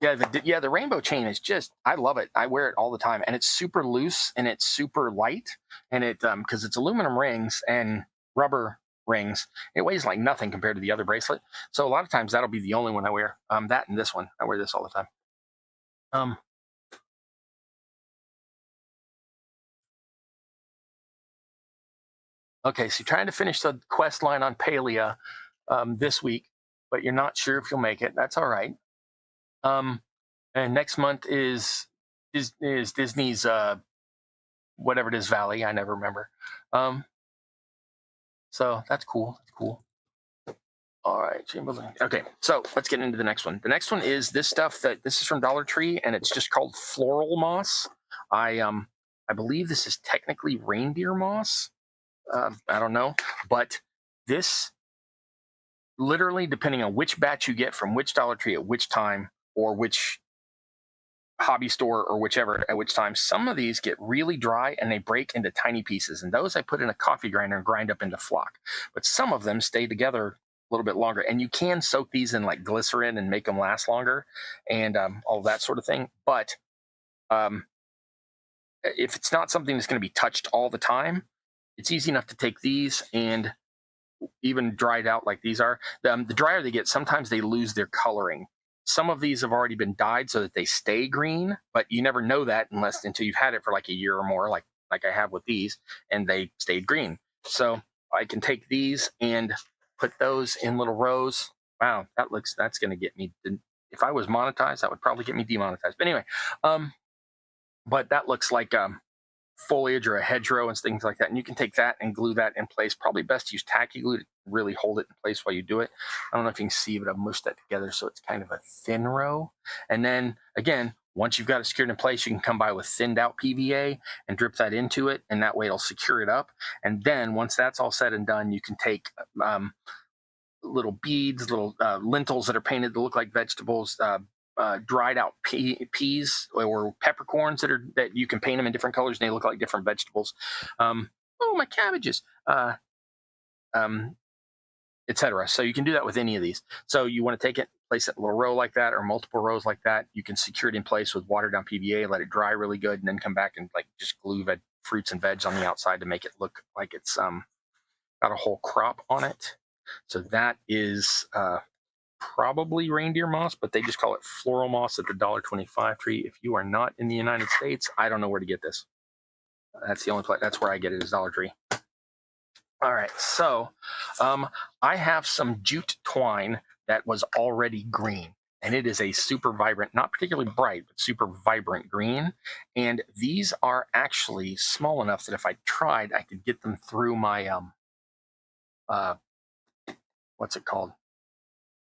Yeah, the rainbow chain is I love it. I wear it all the time, and it's super loose and it's super light, and it because it's aluminum rings and rubber rings. It weighs like nothing compared to the other bracelet. So a lot of times that'll be the only one I wear. That and this one, I wear this all the time. Okay, so you're trying to finish the quest line on Palia this week, but you're not sure if you'll make it. That's all right. And next month is Disney's whatever it is, Valley. I never remember. So that's cool. All right, Chamberlain. Okay, so let's get into the next one. The next one is this stuff this is from Dollar Tree, and it's just called floral moss. I believe this is technically reindeer moss. I don't know, but this literally, depending on which batch you get from which Dollar Tree at which time, or which hobby store or whichever at which time, some of these get really dry and they break into tiny pieces, and those I put in a coffee grinder and grind up into flock. But some of them stay together a little bit longer, and you can soak these in like glycerin and make them last longer, and all that sort of thing. But if it's not something that's going to be touched all the time, it's easy enough to take these, and even dried out like these are, the drier they get, sometimes they lose their coloring. Some of these have already been dyed so that they stay green, but you never know that until you've had it for like a year or more, like I have with these, and they stayed green. So I can take these and put those in little rows. Wow, that's going to get me, if I was monetized, that would probably get me demonetized. But anyway, but that looks like foliage or a hedgerow and things like that, and you can take that and glue that in place. Probably best to use tacky glue to really hold it in place while you do it. I don't know if you can see, but I've mushed that together so it's kind of a thin row. And then again, once you've got it secured in place, you can come by with thinned out PVA and drip that into it, and that way it'll secure it up. And then once that's all said and done, you can take little beads, little lentils that are painted to look like vegetables, dried out peas or peppercorns that you can paint them in different colors and they look like different vegetables. My cabbages, etc. So you can do that with any of these. So you want to take it, place it in a little row like that or multiple rows like that. You can secure it in place with watered down PVA, let it dry really good, and then come back and like just glue fruits and veg on the outside to make it look like it's got a whole crop on it. So that is probably reindeer moss, but they just call it floral moss at the $1.25 tree. If you are not in the United States, I don't know where to get this. That's the only place. That's where I get it, is Dollar Tree. All right, so I have some jute twine that was already green, and it is a super vibrant, not particularly bright, but super vibrant green. And these are actually small enough that if I tried, I could get them through my what's it called?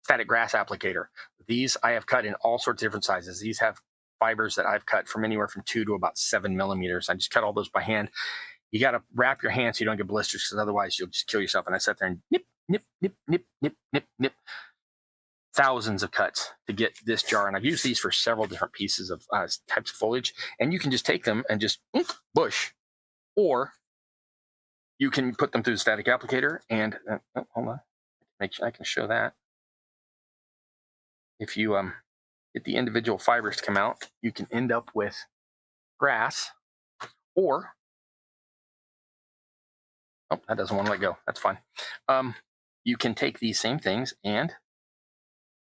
Static grass applicator. These I have cut in all sorts of different sizes. These have fibers that I've cut from anywhere from 2 to about 7 millimeters. I just cut all those by hand. You got to wrap your hand so you don't get blisters, because otherwise you'll just kill yourself. And I sat there and nip, nip, nip, nip, nip, nip, nip. Thousands of cuts to get this jar. And I've used these for several different pieces of types of foliage. And you can just take them and just bush, or you can put them through the static applicator and hold on, make sure I can show that. If you get the individual fibers to come out, you can end up with grass, or that doesn't want to let go. That's fine. You can take these same things and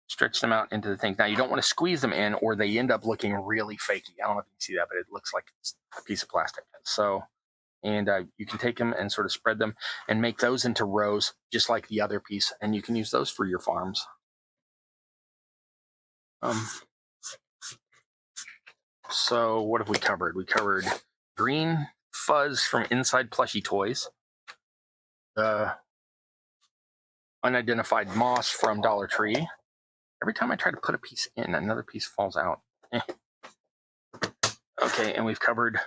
stretch them out into the thing. Now, you don't want to squeeze them in, or they end up looking really fakey. I don't know if you can see that, but it looks like it's a piece of plastic. So, and you can take them and sort of spread them and make those into rows, just like the other piece, and you can use those for your farms. So what have we covered? We covered green fuzz from Inside Plushy Toys, unidentified moss from Dollar Tree. Every time I try to put a piece in, another piece falls out. Okay, and we've covered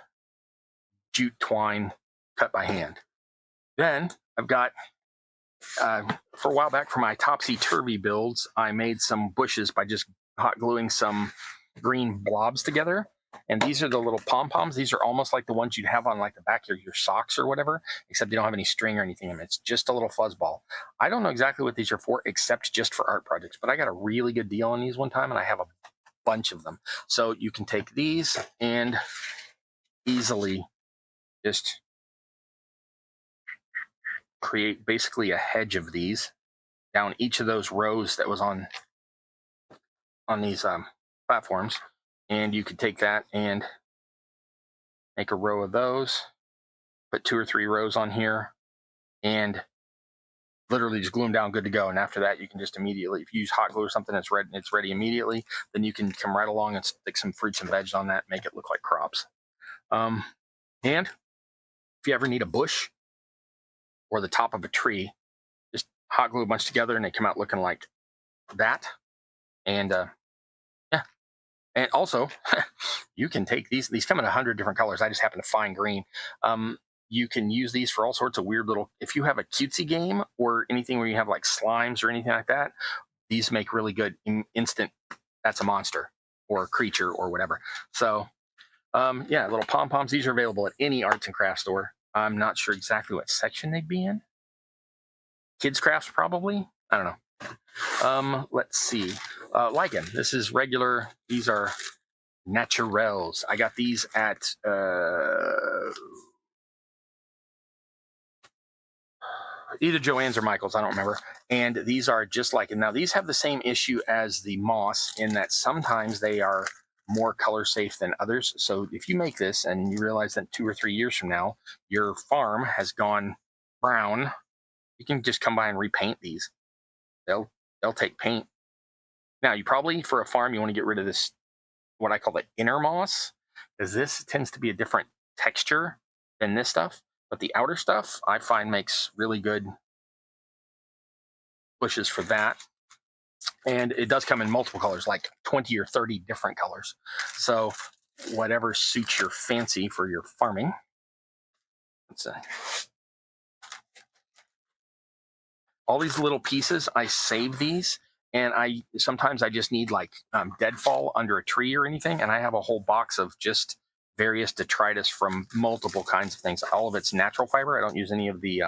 jute twine cut by hand. Then I've got, for a while back for my topsy-turvy builds, I made some bushes by just hot gluing some green blobs together. And these are the little pom-poms. These are almost like the ones you'd have on like the back of your socks or whatever, except they don't have any string or anything in them. It's just a little fuzzball. I don't know exactly what these are for, except just for art projects, but I got a really good deal on these one time, and I have a bunch of them. So you can take these and easily just create basically a hedge of these down each of those rows that was on these platforms. And you could take that and make a row of those, put 2 or 3 rows on here, and literally just glue them down, good to go. And after that, you can just immediately, if you use hot glue or something that's ready, it's ready immediately, then you can come right along and stick some fruits and veg on that, make it look like crops. And if you ever need a bush or the top of a tree, just hot glue a bunch together and they come out looking like that. And yeah. And also, you can take these come in 100 different colors. I just happen to find green. You can use these for all sorts of weird little, if you have a cutesy game or anything where you have like slimes or anything like that, these make really good instant, that's a monster or a creature or whatever. So yeah, little pom-poms. These are available at any arts and crafts store. I'm not sure exactly what section they'd be in. Kids crafts, probably. I don't know. Let's see. Lichen. This is regular. These are naturels. I got these at either Joann's or Michael's. I don't remember. And these are just like, now these have the same issue as the moss in that sometimes they are more color safe than others. So if you make this and you realize that 2 or 3 years from now, your farm has gone brown, you can just come by and repaint these. They'll take paint. Now, you probably, for a farm, you want to get rid of this, what I call the inner moss, because this tends to be a different texture than this stuff. But the outer stuff, I find, makes really good bushes for that. And it does come in multiple colors, like 20 or 30 different colors. So whatever suits your fancy for your farming. Let's see. All these little pieces, I save these, and sometimes I just need like deadfall under a tree or anything, and I have a whole box of just various detritus from multiple kinds of things. All of it's natural fiber. I don't use any of the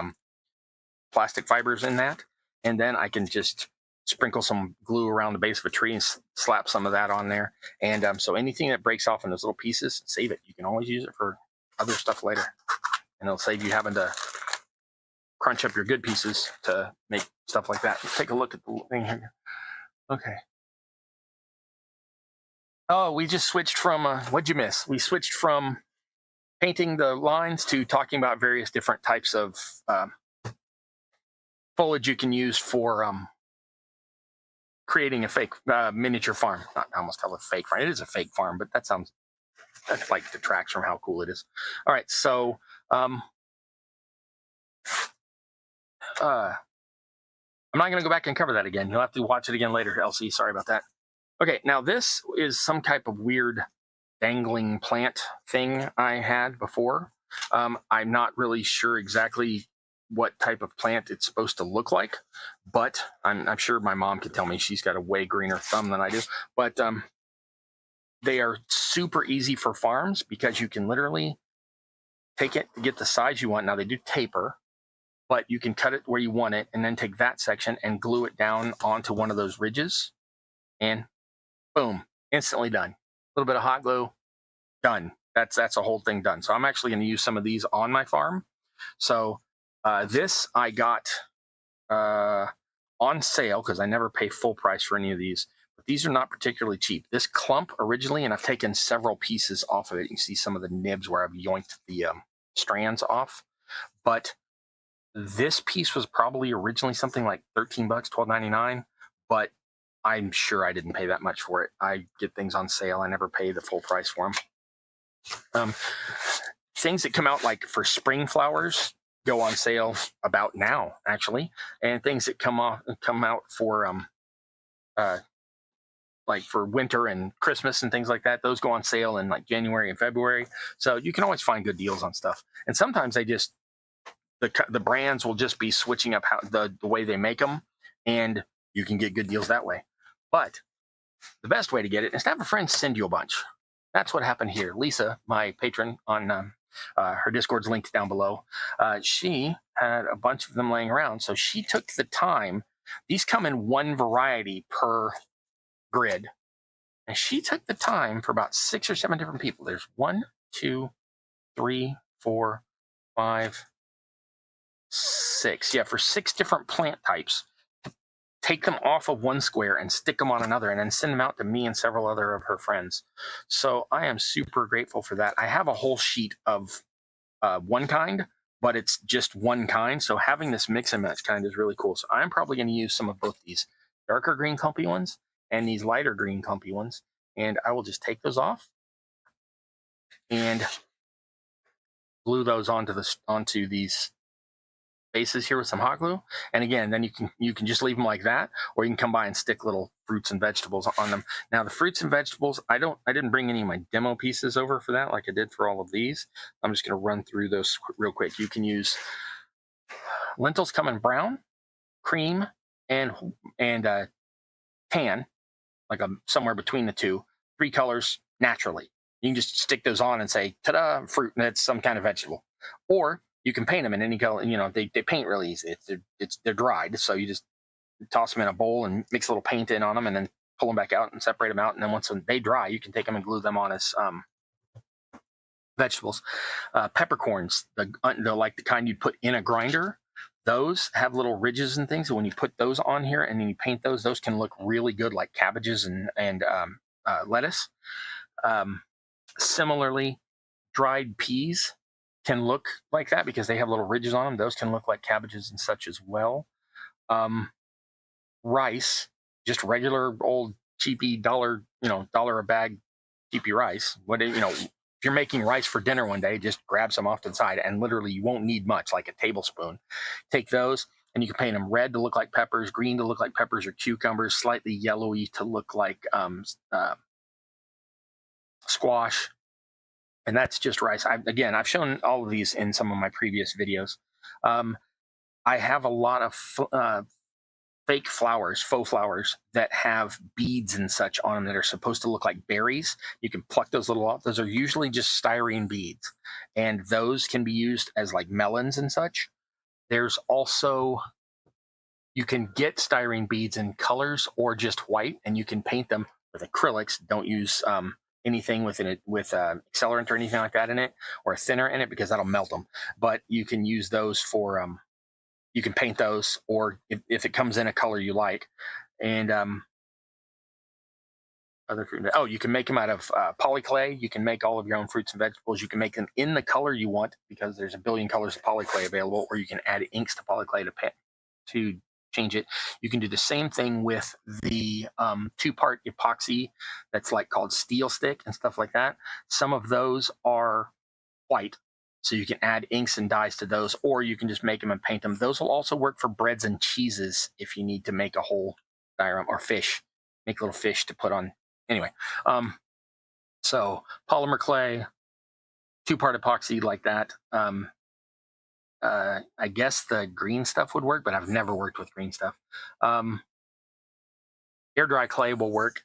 plastic fibers in that. And then I can just sprinkle some glue around the base of a tree and slap some of that on there. And so anything that breaks off in those little pieces, save it. You can always use it for other stuff later. And it'll save you having to crunch up your good pieces to make stuff like that. Let's take a look at the thing here. Okay. Oh, we just switched from, what'd you miss? We switched from painting the lines to talking about various different types of foliage you can use for creating a fake miniature farm. I almost call it fake farm. It is a fake farm, but that like detracts from how cool it is. All right, so I'm not going to go back and cover that again. You'll have to watch it again later, Elsie. Sorry about that. Okay, now this is some type of weird dangling plant thing I had before. I'm not really sure exactly what type of plant it's supposed to look like, but I'm sure my mom could tell me. She's got a way greener thumb than I do. But they are super easy for farms because you can literally take it to get the size you want. Now they do taper, but you can cut it where you want it and then take that section and glue it down onto one of those ridges and boom, instantly done. A little bit of hot glue, done. That's a whole thing done. So I'm actually going to use some of these on my farm. So this I got on sale because I never pay full price for any of these. But these are not particularly cheap. This clump originally, and I've taken several pieces off of it. You can see some of the nibs where I've yoinked the strands off. But this piece was probably originally something like $13, $12.99. But I'm sure I didn't pay that much for it. I get things on sale. I never pay the full price for them. Things that come out like for spring flowers go on sale about now, actually. And things that come out for like for winter and Christmas and things like that, those go on sale in like January and February. So you can always find good deals on stuff. And sometimes they just the brands will just be switching up how the way they make them, and you can get good deals that way. But the best way to get it is to have a friend send you a bunch. That's what happened here. Lisa, my patron on her Discord's linked down below. She had a bunch of them laying around. So she took the time. These come in one variety per grid. And she took the time for about 6 or 7 different people. There's 1, 2, 3, 4, 5, 6. Yeah, for 6 different plant types. Take them off of one square and stick them on another and then send them out to me and several other of her friends. So I am super grateful for that. I have a whole sheet of one kind, but it's just one kind. So having this mix and match kind is really cool. So I'm probably going to use some of both these darker green clumpy ones and these lighter green clumpy ones. And I will just take those off and glue those onto these bases here with some hot glue. And again, then you can just leave them like that, or you can come by and stick little fruits and vegetables on them. Now the fruits and vegetables, I didn't bring any of my demo pieces over for that like I did for all of these. I'm just going to run through those real quick. You can use lentils come in brown, cream, and tan, like somewhere between the two, 3 colors naturally. You can just stick those on and say, ta-da, fruit, and it's some kind of vegetable. Or you can paint them in any color. You know, they paint really easy. They're dried, so you just toss them in a bowl and mix a little paint in on them, and then pull them back out and separate them out. And then once they dry, you can take them and glue them on as vegetables. Peppercorns, the like the kind you'd put in a grinder. Those have little ridges and things. So when you put those on here and then you paint those can look really good, like cabbages and lettuce. Similarly, dried peas can look like that because they have little ridges on them. Those can look like cabbages and such as well. Rice, just regular old cheapy dollar a bag cheapy rice. If you're making rice for dinner one day, just grab some off to the side, and literally you won't need much, like a tablespoon. Take those and you can paint them red to look like peppers, green to look like peppers or cucumbers, slightly yellowy to look like squash. And that's just rice. I've shown all of these in some of my previous videos. I have a lot of fake flowers, faux flowers that have beads and such on them that are supposed to look like berries. You can pluck those little off. Those are usually just styrene beads. And those can be used as like melons and such. There's also, You can get styrene beads in colors or just white, and you can paint them with acrylics. Don't use anything with accelerant or anything like that in it, or a thinner in it, because that'll melt them. But you can use those for you can paint those, or if it comes in a color you like. And other fruit. Oh, you can make them out of polyclay. You can make all of your own fruits and vegetables. You can make them in the color you want, because there's a billion colors of polyclay available, or you can add inks to polyclay to change it. You can do the same thing with the 2-part epoxy that's like called steel stick and stuff like that. Some of those are white, so you can add inks and dyes to those, or you can just make them and paint them. Those will also work for breads and cheeses if you need to make a whole diorama, or fish, make little fish to put on. Anyway, so polymer clay, 2-part epoxy like that. I guess the green stuff would work, but I've never worked with green stuff. Air dry clay will work.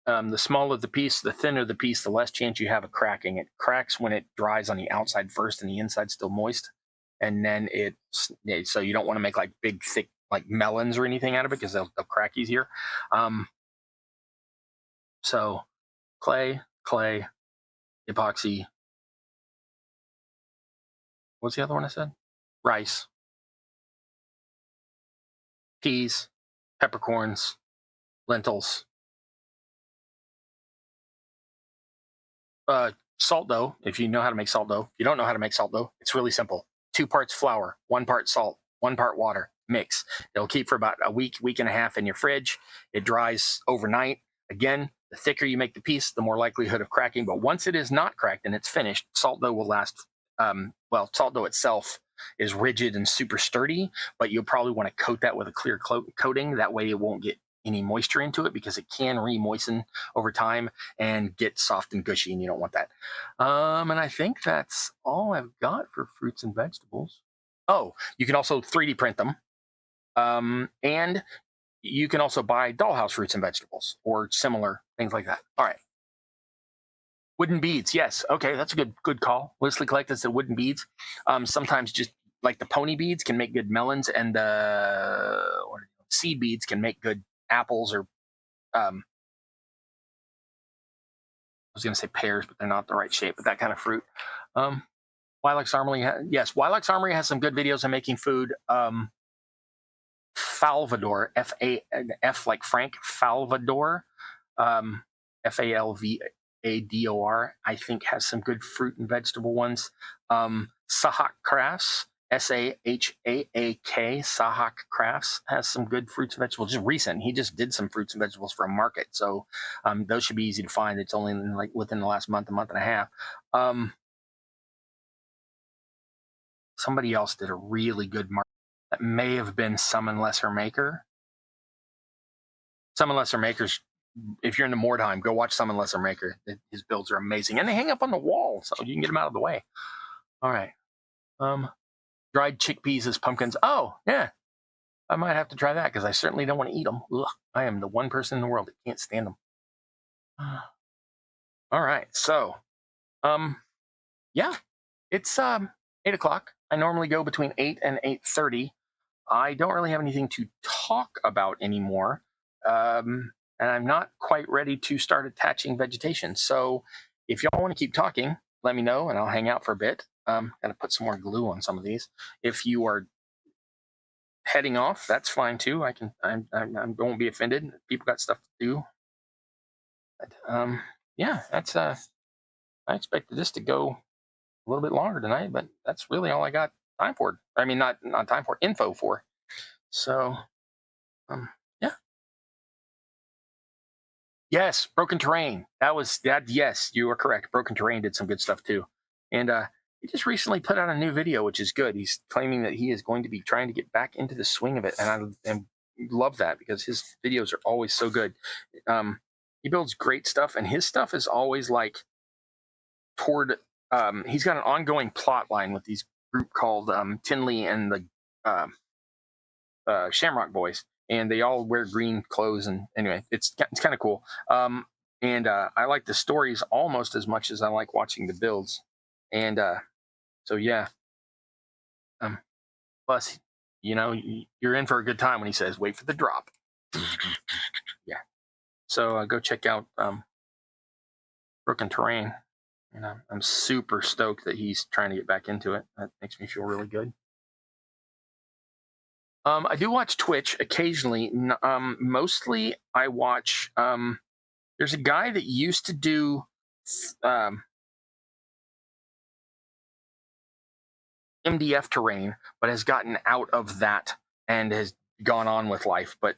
The smaller the piece, the thinner the piece, the less chance you have of cracking. It cracks when it dries on the outside first and the inside's still moist. And then so you don't want to make like big, thick, like melons or anything out of it, because they'll crack easier. So clay, epoxy. What's the other one I said? Rice, peas, peppercorns, lentils. Salt dough, if you know how to make salt dough. If you don't know how to make salt dough, it's really simple. 2 parts flour, 1 part salt, 1 part water, mix. It'll keep for about a week and a half in your fridge. It dries overnight. Again, the thicker you make the piece, the more likelihood of cracking. But once it is not cracked and it's finished, salt dough will last. Well, salt dough itself is rigid and super sturdy, but you'll probably want to coat that with a clear coating. That way it won't get any moisture into it, because it can re-moisten over time and get soft and gushy, and you don't want that. And I think that's all I've got for fruits and vegetables. Oh, you can also 3D print them. And you can also buy dollhouse fruits and vegetables or similar things like that. All right. Wooden beads, yes. Okay, that's a good call. Loosely collected, the wooden beads. Sometimes just like the pony beads can make good melons, and the seed beads can make good apples, or I was going to say pears, but they're not the right shape, but that kind of fruit. Wilex Armory, yes, Wilex Armory has some good videos on making food. Falvador, F like Frank, Falvador, Falvador, I think has some good fruit and vegetable ones. Sahak Crafts, Sahaak, Sahak Crafts has some good fruits and vegetables. Just recent, he just did some fruits and vegetables for a market, so those should be easy to find. It's only like within the last month and a half. Somebody else did a really good market. That may have been Summon Lesser Maker. Summon Lesser Maker's, if you're into Mordheim, go watch Summon Lesser Maker. His builds are amazing, and they hang up on the wall, so you can get them out of the way. All right. Dried chickpeas as pumpkins. Oh, yeah. I might have to try that, because I certainly don't want to eat them. Ugh, I am the one person in the world that can't stand them. All right. So, yeah, it's 8 o'clock. I normally go between 8 and 8:30. I don't really have anything to talk about anymore. And I'm not quite ready to start attaching vegetation. So if y'all want to keep talking, let me know and I'll hang out for a bit. Gotta put some more glue on some of these. If you are heading off, that's fine too. I won't be offended. People got stuff to do. But, yeah, that's I expected this to go a little bit longer tonight, but that's really all I got time for. I mean, not time for, info for. So, yeah. Yes, Broken Terrain. That was that. Yes, you are correct. Broken Terrain did some good stuff too, and he just recently put out a new video, which is good. He's claiming that he is going to be trying to get back into the swing of it, and I love that, because his videos are always so good. He builds great stuff, and his stuff is always like toward. He's got an ongoing plot line with these group called Tinley and the Shamrock Boys, and they all wear green clothes. And anyway, it's kind of cool. And I like the stories almost as much as I like watching the builds. And so yeah. Plus, you know, you're in for a good time when he says, "Wait for the drop." Yeah. So go check out Broken Terrain. And I'm super stoked that he's trying to get back into it. That makes me feel really good. I do watch Twitch occasionally. Mostly I watch, there's a guy that used to do MDF terrain, but has gotten out of that and has gone on with life. But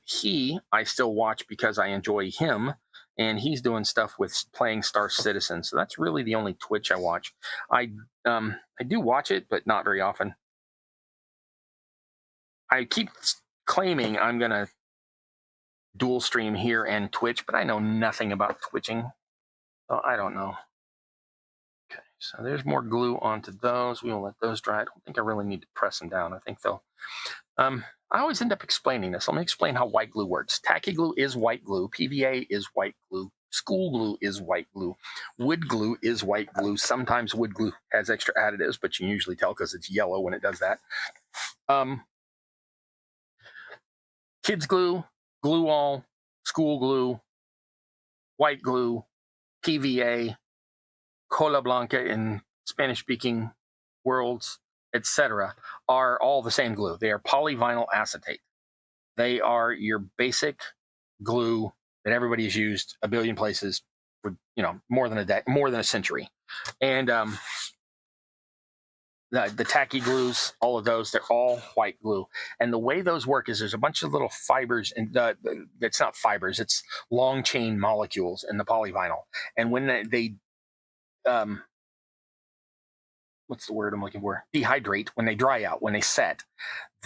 I still watch because I enjoy him, and he's doing stuff with playing Star Citizen. So that's really the only Twitch I watch. I do watch it, but not very often. I keep claiming I'm gonna dual stream here and Twitch, but I know nothing about twitching, so I don't know. Okay, so there's more glue onto those. We will let those dry. I don't think I really need to press them down. I think they'll I always end up explaining this. Let me explain how white glue works. Tacky glue is white glue. PVA is white glue. School glue is white glue. Wood glue is white glue. Sometimes wood glue has extra additives, but you can usually tell because it's yellow when it does that. Kids glue, glue all, school glue, white glue, PVA, cola blanca in Spanish-speaking worlds, etc., are all the same glue. They are polyvinyl acetate. They are your basic glue that everybody has used a billion places for, more than a century. And the tacky glues, all of those, they're all white glue. And the way those work is there's a bunch of little fibers, and it's not fibers, it's long chain molecules in the polyvinyl. And when they what's the word I'm looking for? Dehydrate, when they dry out, when they set,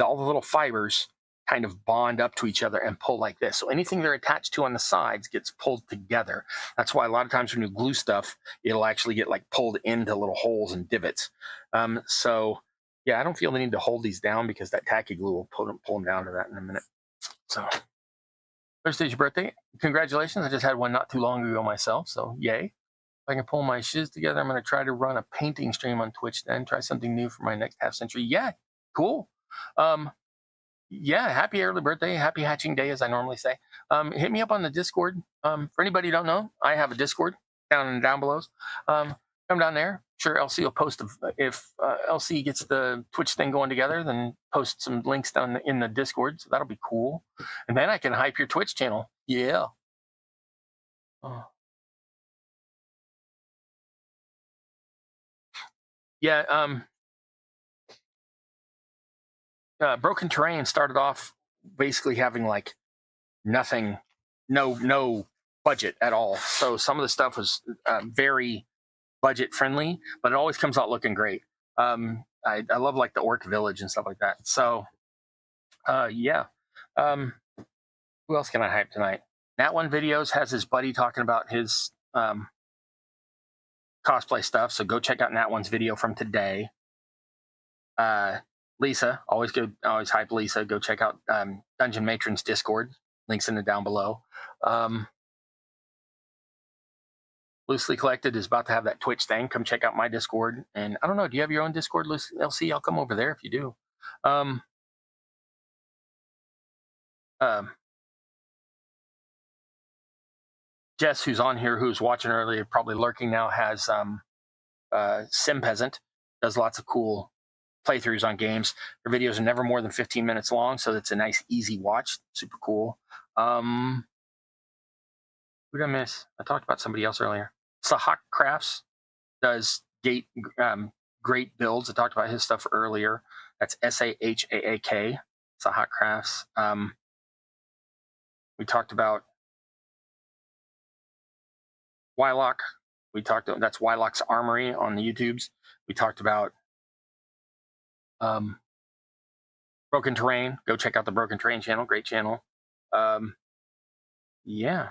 all the little fibers kind of bond up to each other and pull like this. So anything they're attached to on the sides gets pulled together. That's why a lot of times when you glue stuff, it'll actually get like pulled into little holes and divots. So yeah, I don't feel the need to hold these down because that tacky glue will pull them down to that in a minute. So Thursday's your birthday. Congratulations. I just had one not too long ago myself. So yay. If I can pull my shiz together, I'm going to try to run a painting stream on Twitch then, try something new for my next half century. Yeah, cool. Yeah, happy early birthday, happy hatching day, as I normally say. Hit me up on the Discord. For anybody who don't know, I have a Discord down below. Come down there. Sure, LC will post, if LC gets the Twitch thing going together, then post some links down in the Discord, so that'll be cool. And then I can hype your Twitch channel. Yeah. Yeah, Broken Terrain started off basically having like nothing, no budget at all. So some of the stuff was very budget friendly, but it always comes out looking great. I love like the Orc Village and stuff like that. So yeah. Who else can I hype tonight? Nat One Videos has his buddy talking about his cosplay stuff. So go check out Nat One's video from today. Lisa, always hype Lisa. Go check out Dungeon Matron's Discord. Links in the down below. Loosely Collected is about to have that Twitch thing. Come check out my Discord. And I don't know, do you have your own Discord, LC? I'll come over there if you do. Jess, who's on here, who's watching earlier, probably lurking now, has Sim Peasant. Does lots of cool playthroughs on games. Her videos are never more than 15 minutes long, so it's a nice, easy watch. Super cool. Who did I miss? I talked about somebody else earlier. Sahak Crafts does great builds. I talked about his stuff earlier. That's Sahaak. Sahak Crafts. We talked about Wylock. That's Wylock's Armory on the YouTubes. We talked about Broken Terrain. Go check out the Broken Terrain channel. Great channel. Yeah.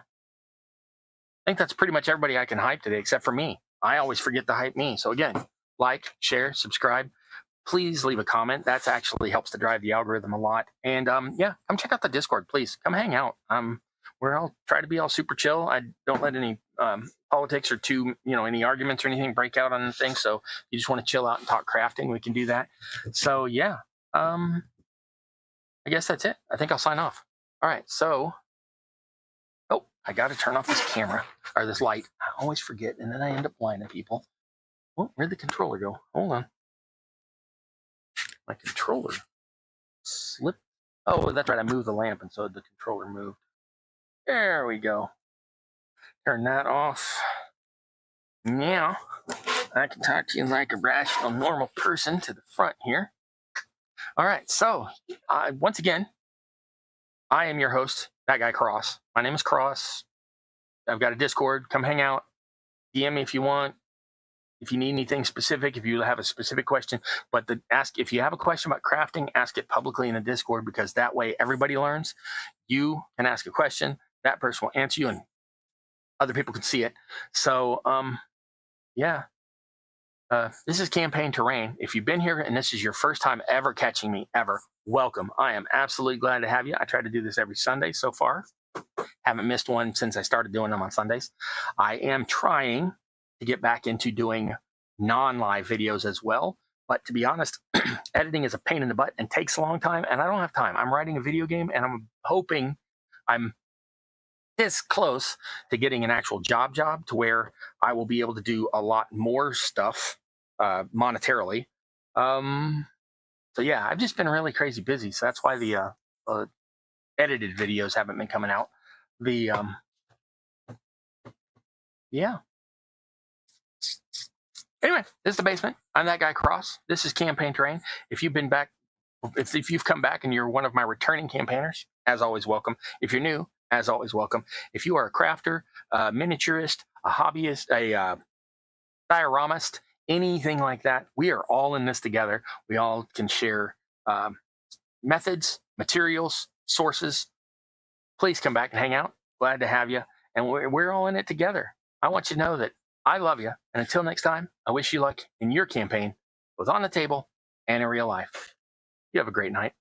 I think that's pretty much everybody I can hype today, except for me. I always forget to hype me. So again, like, share, subscribe. Please leave a comment. That actually helps to drive the algorithm a lot. And yeah, come check out the Discord, please. Come hang out. I'll try to be all super chill. I don't let any politics or any arguments or anything break out on things. So you just want to chill out and talk crafting, we can do that. So yeah. I guess that's it. I think I'll sign off. All right, so, oh, I got to turn off this camera, or this light. I always forget, and then I end up blinding people. Oh, where'd the controller go? Hold on. My controller slipped. Oh, that's right, I moved the lamp, and so the controller moved. There we go. Turn that off. Now, I can talk to you like a rational, normal person to the front here. All right, so once again, I am your host, that guy Cross. My name is Cross. I've got a Discord. Come hang out. DM me if you want. If you need anything specific, if you have a specific question, but if you have a question about crafting, ask it publicly in the Discord, because that way everybody learns. You can ask a question, that person will answer you, and other people can see it. So, yeah. This is Campaign Terrain. If you've been here and this is your first time ever catching me, ever, welcome. I am absolutely glad to have you. I try to do this every Sunday so far. Haven't missed one since I started doing them on Sundays. I am trying to get back into doing non-live videos as well. But to be honest, editing is a pain in the butt and takes a long time, and I don't have time. I'm writing a video game, and I'm hoping I'm this close to getting an actual job to where I will be able to do a lot more stuff monetarily. So yeah, I've just been really crazy busy. So that's why the edited videos haven't been coming out. Yeah. Anyway, this is the basement. I'm that guy Cross. This is Campaign Terrain. If you've been back, if you've come back and you're one of my returning campaigners, as always, welcome. If you're new, as always, welcome. If you are a crafter, a miniaturist, a hobbyist, a dioramist, anything like that, we are all in this together. We all can share methods, materials, sources. Please come back and hang out. Glad to have you. And we're all in it together. I want you to know that I love you. And until next time, I wish you luck in your campaign, both on the table and in real life. You have a great night.